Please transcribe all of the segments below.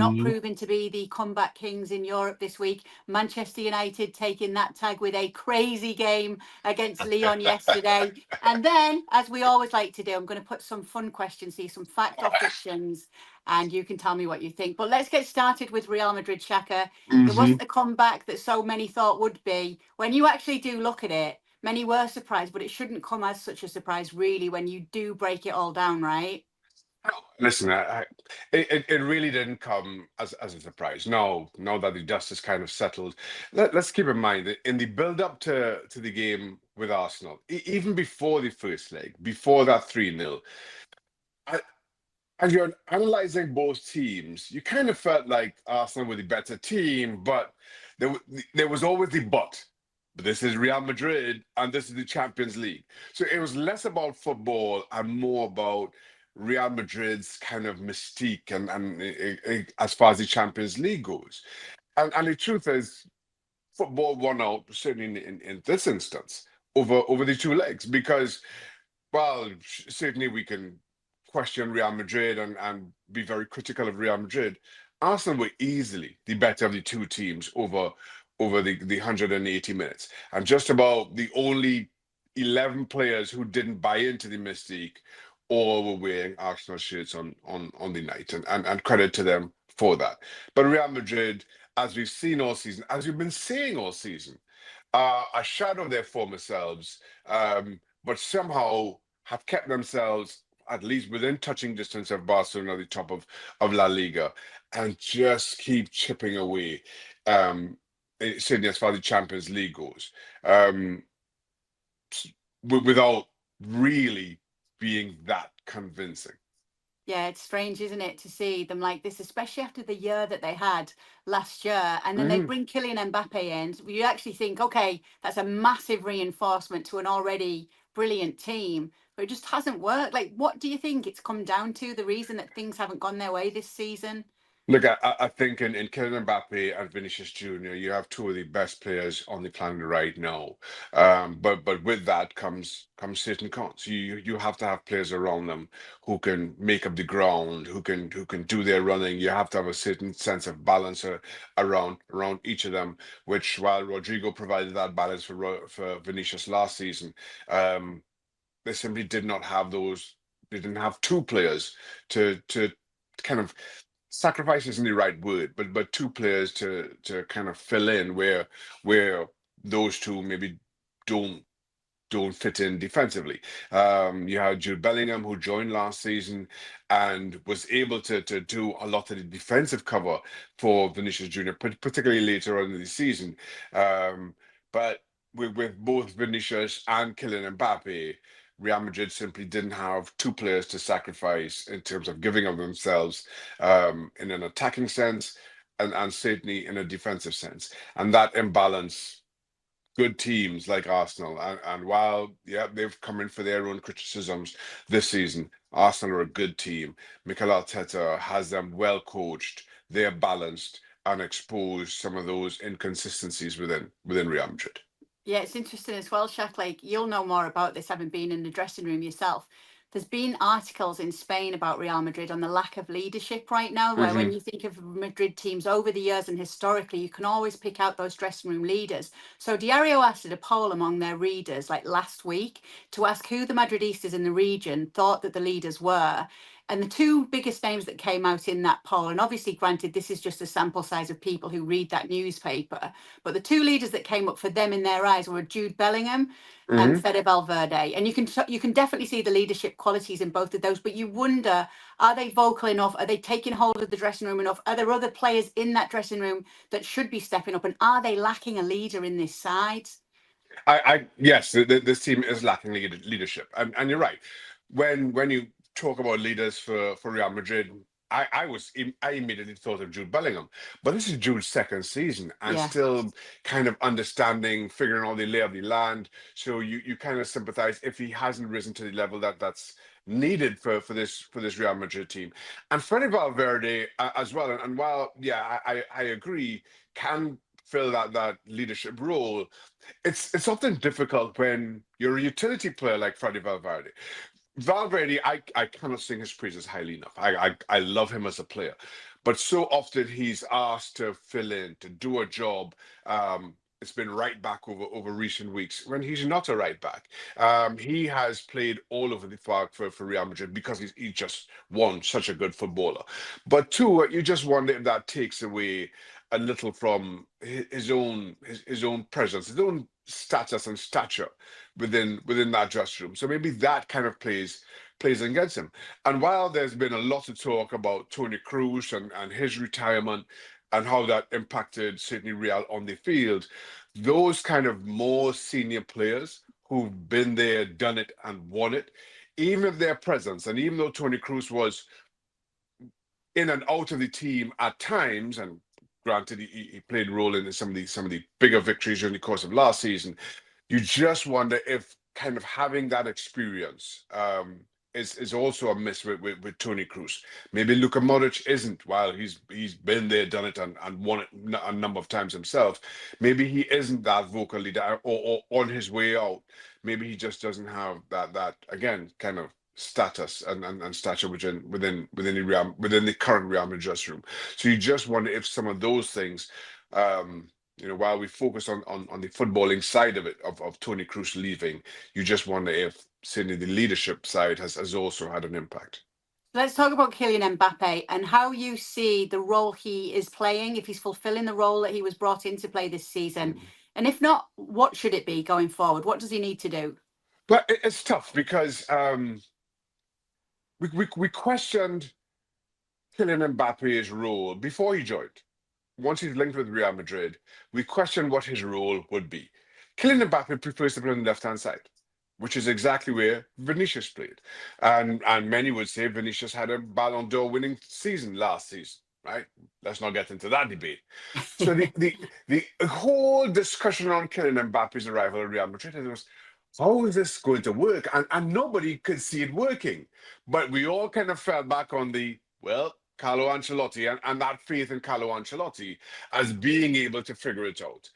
not proving to be the comeback kings in Europe this week. Manchester United taking that tag with a crazy game against Lyon yesterday. And then, as we always like to do, I'm going to put some fun questions here, some fact or fictions, and you can tell me what you think. But let's get started with Real Madrid, Shaka. There wasn't the comeback that so many thought would be. When you actually do look at it, many were surprised, but it shouldn't come as such a surprise, really, when you do break it all down, right? No, listen, it really didn't come as a surprise. No, now that the dust is kind of settled, let's keep in mind that in the build-up to the game with Arsenal, even before the first leg, before that 3-0, as you're analyzing both teams, you kind of felt like Arsenal were the better team, but there was always the but. But this is Real Madrid and this is the Champions League. So it was less about football and more about Real Madrid's kind of mystique and as far as the Champions League goes. And the truth is, football won out, certainly in this instance, over the two legs, because, well, certainly we can question Real Madrid and be very critical of Real Madrid. Arsenal were easily the better of the two teams over the 180 minutes. And just about the only 11 players who didn't buy into the mystique all were wearing Arsenal shirts on the night. And credit to them for that. But Real Madrid, as we've seen all season, as we've been saying all season, are a shadow of their former selves, but somehow have kept themselves at least within touching distance of Barcelona, the top of La Liga, and just keep chipping away, certainly as far as the Champions League goes, without really being that convincing. Yeah, it's strange, isn't it, to see them like this, especially after the year that they had last year. And then they bring Kylian Mbappe in. You actually think, okay, that's a massive reinforcement to an already brilliant team, but it just hasn't worked. Like, what do you think it's come down to? The reason that things haven't gone their way this season? Look, I think in Kylian Mbappe and Vinicius Junior, you have two of the best players on the planet right now. But with that comes certain cons. You have to have players around them who can make up the ground, who can do their running. You have to have a certain sense of balance around each of them. Which, while Rodrigo provided that balance for Vinicius last season, they simply did not have those. They didn't have two players to kind of, sacrifice isn't the right word, but two players to kind of fill in where those two maybe don't don't fit in defensively. You had Jude Bellingham, who joined last season and was able to do a lot of the defensive cover for Vinicius Junior, particularly later on in the season. But with both Vinicius and Kylian Mbappe, Real Madrid simply didn't have two players to sacrifice in terms of giving of themselves, in an attacking sense and certainly in a defensive sense. And that imbalance, good teams like Arsenal, and while, yeah, they've come in for their own criticisms this season, Arsenal are a good team. Mikel Arteta has them well coached, they're balanced, and exposed some of those inconsistencies within Real Madrid. Yeah, it's interesting as well, Shaq. Like, you'll know more about this having been in the dressing room yourself. There's been articles in Spain about Real Madrid on the lack of leadership right now, where when Hmm. you think of Madrid teams over the years and historically, you can always pick out those dressing room leaders. So Diario asked a poll among their readers like last week to ask who the Madridistas in the region thought that the leaders were. And the two biggest names that came out in that poll, and obviously, granted, this is just a sample size of people who read that newspaper, but the two leaders that came up for them in their eyes were Jude Bellingham and Hmm. Fede Valverde. And you can definitely see the leadership qualities in both of those, but you wonder, are they vocal enough? Are they taking hold of the dressing room enough? Are there other players in that dressing room that should be stepping up? And are they lacking a leader in this side? Yes, this team is lacking leadership, and you're right. When you talk about leaders for Real Madrid, I immediately thought of Jude Bellingham, but this is Jude's second season and Yeah. still kind of understanding, figuring out the lay of the land. So you kind of sympathize if he hasn't risen to the level that's needed for this Real Madrid team. And Fede Valverde, as well. And while, yeah, I agree, can fill that leadership role. It's often difficult when you're a utility player like Freddy Valverde. Valverde, I cannot sing his praises highly enough. I love him as a player, but so often he's asked to fill in, to do a job. It's been right back over recent weeks when he's not a right back. He has played all over the park for Real Madrid because he's just one such a good footballer. But two, you just wonder if that takes away a little from his own presence, his own status and stature within that dressing room. So maybe that kind of plays against him. And while there's been a lot of talk about Toni Kroos and his retirement and how that impacted Sydney Real on the field, those kind of more senior players who've been there, done it, and won it, even if their presence, and even though Toni Kroos was in and out of the team at times, and granted he played a role in some of the bigger victories during the course of last season, you just wonder if kind of having that experience is also a miss with Toni Kroos. Maybe Luka Modric isn't, while he's been there, done it, and won it a number of times himself. Maybe he isn't that vocal leader, or on his way out. Maybe he just doesn't have that again kind of status and stature within the current Real Madrid dressing room. So you just wonder if some of those things, while we focus on the footballing side of it, of Toni Kroos leaving, you just wonder if certainly the leadership side has also had an impact. Let's talk about Kylian Mbappe and how you see the role he is playing, if he's fulfilling the role that he was brought in to play this season. And if not, what should it be going forward? What does he need to do? But it's tough because we questioned Kylian Mbappe's role before he joined. Once he's linked with Real Madrid, we questioned what his role would be. Kylian Mbappe prefers to play on the left-hand side, which is exactly where Vinicius played. And many would say Vinicius had a Ballon d'Or winning season last season, right? Let's not get into that debate. So the whole discussion on Kylian Mbappe's arrival at Real Madrid was, how is this going to work? And nobody could see it working. But we all kind of fell back on Carlo Ancelotti and that faith in Carlo Ancelotti as being able to figure it out.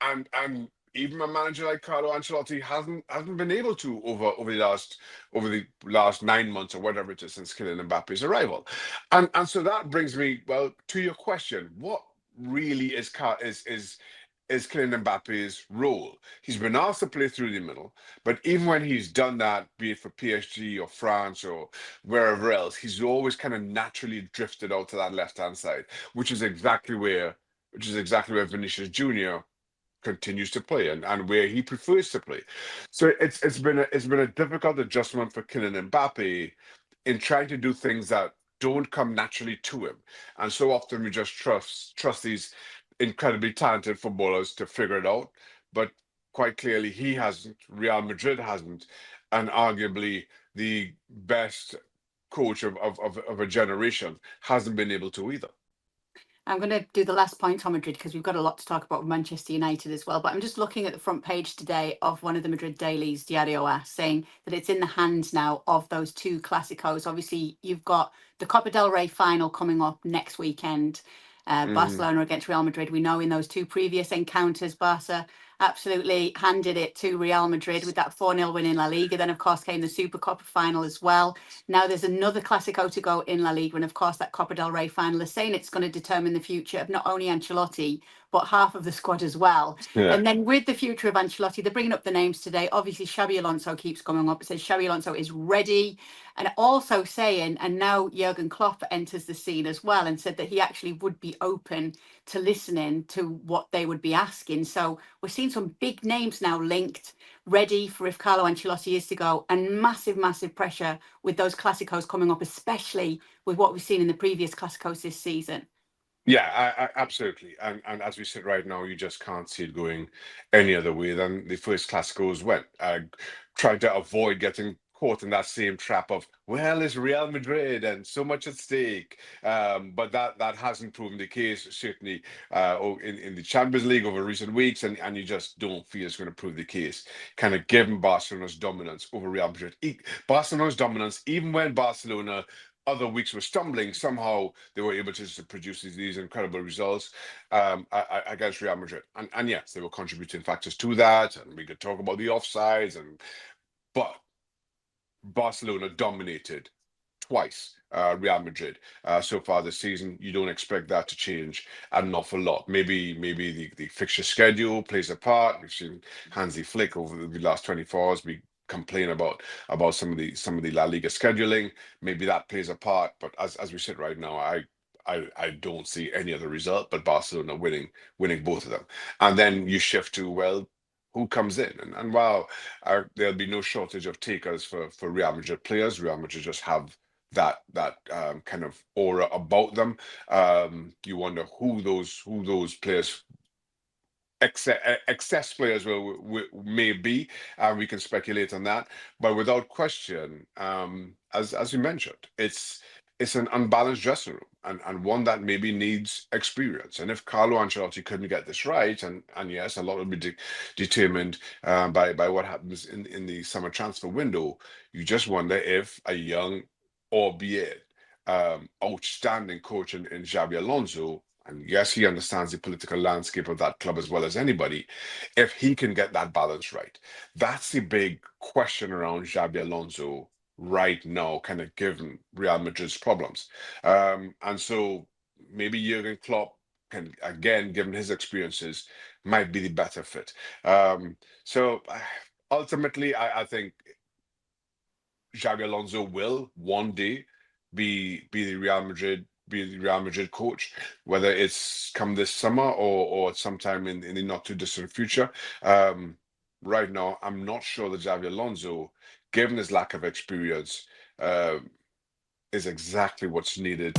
And even a manager like Carlo Ancelotti hasn't been able to over the last 9 months or whatever it is since Kylian Mbappe's arrival. And so that brings me to your question. What really is Kylian Mbappe's role? He's been asked to play through the middle, but even when he's done that, be it for PSG or France or wherever else, he's always kind of naturally drifted out to that left-hand side, which is exactly where Vinicius Jr. continues to play and where he prefers to play. So it's been a difficult adjustment for Kylian Mbappe in trying to do things that don't come naturally to him. And so often we just trust these incredibly talented footballers to figure it out. But quite clearly he hasn't, Real Madrid hasn't, and arguably the best coach of a generation hasn't been able to either. I'm going to do the last point on Madrid because we've got a lot to talk about with Manchester United as well. But I'm just looking at the front page today of one of the Madrid dailies, Diario AS, saying that it's in the hands now of those two Clásicos. Obviously, you've got the Copa del Rey final coming up next weekend. Barcelona against Real Madrid. We know in those two previous encounters, Barca absolutely handed it to Real Madrid with that 4-0 win in La Liga. Then, of course, came the Super Copa final as well. Now there's another Clásico to go in La Liga. And, of course, that Copa del Rey final is saying it's going to determine the future of not only Ancelotti, but half of the squad as well. Yeah. And then with the future of Ancelotti, they're bringing up the names today. Obviously, Xabi Alonso keeps coming up. It says Xabi Alonso is ready. And also saying, and now Jurgen Klopp enters the scene as well and said that he actually would be open to listening to what they would be asking. So we're seeing some big names now linked, ready for if Carlo Ancelotti is to go, and massive, massive pressure with those Clásicos coming up, especially with what we've seen in the previous Clásicos this season. Yeah, absolutely. And as we sit right now, you just can't see it going any other way than the first Clásicos went. Trying to avoid getting caught in that same trap of, it's Real Madrid and so much at stake. But that hasn't proven the case, certainly in the Champions League over recent weeks, and you just don't feel it's going to prove the case. Kind of given Barcelona's dominance over Real Madrid. Barcelona's dominance, even when Barcelona other weeks were stumbling, somehow they were able to produce these incredible results against Real Madrid. And yes, there were contributing factors to that, and we could talk about the offsides, but Barcelona dominated twice. Real Madrid so far this season. You don't expect that to change an awful lot. Maybe the fixture schedule plays a part. We've seen Hansi Flick over the last 24 hours. We complain about some of the La Liga scheduling. Maybe that plays a part. But as we sit right now, I don't see any other result but Barcelona winning both of them. And then you shift to, well, who comes in? And while there'll be no shortage of takers for Real Madrid players, Real Madrid just have that kind of aura about them. You wonder who those players, excess players may be, and we can speculate on that. But without question, as you mentioned, it's an unbalanced dressing room, and one that maybe needs experience. And if Carlo Ancelotti couldn't get this right, and yes, a lot will be determined by what happens in the summer transfer window, you just wonder if a young, albeit outstanding coach in Xabi Alonso, and yes, he understands the political landscape of that club as well as anybody, if he can get that balance right. That's the big question around Xabi Alonso right now, kind of given Real Madrid's problems. And so maybe Jurgen Klopp can, again, given his experiences, might be the better fit. So ultimately, I think Xabi Alonso will one day be the Real Madrid coach, whether it's come this summer or sometime in the not too distant future. Right now, I'm not sure that Xabi Alonso, given his lack of experience, is exactly what's needed.